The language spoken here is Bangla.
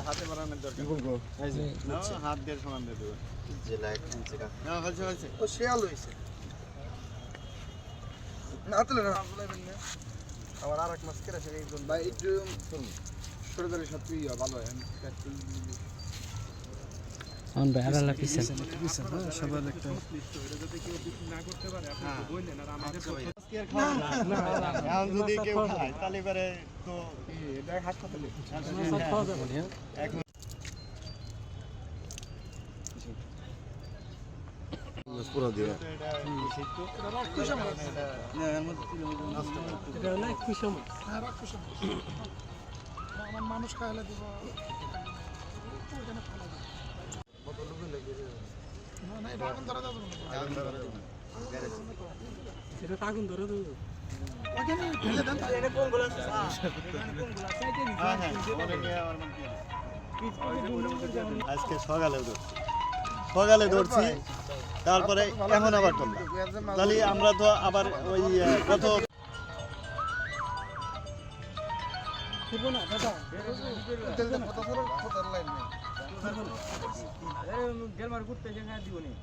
হাতে বানানোর দরকার হাত দিয়ে সমান দিয়ে দেবে যে লাইট নিচে না হয়েছে ও শেয়াল হইছে না তুলে না আবার আরেক মাছ কেটে আছে একজন ভাই একটু সরকারি সাথে ভালো হয় অন বেহালা পিছে সবার একটা না করতে পারে আপনি বললেন আর আমাদের এখন যদি কেউ খায় তাহলে এবারে তো এটা হাসপাতালে পুরো দিয়ে আমার মানুষ খাইলে দিব না এটা আগুন ধরা যাবে এটা আগুন ধরে দেব ওখানে ফেলে দেন এটা কোন গুলো আছে হ্যাঁ হ্যাঁ ওরে নিয়ে আমার মন আজকে সকালে ধরছি তারপরে এখন আবার করলাম তাহলে আমরা তো আবার ওই কত না দাদা তেল দেন কত সরো কত লাইন নেই গেল মার করতে দেখা দিবনি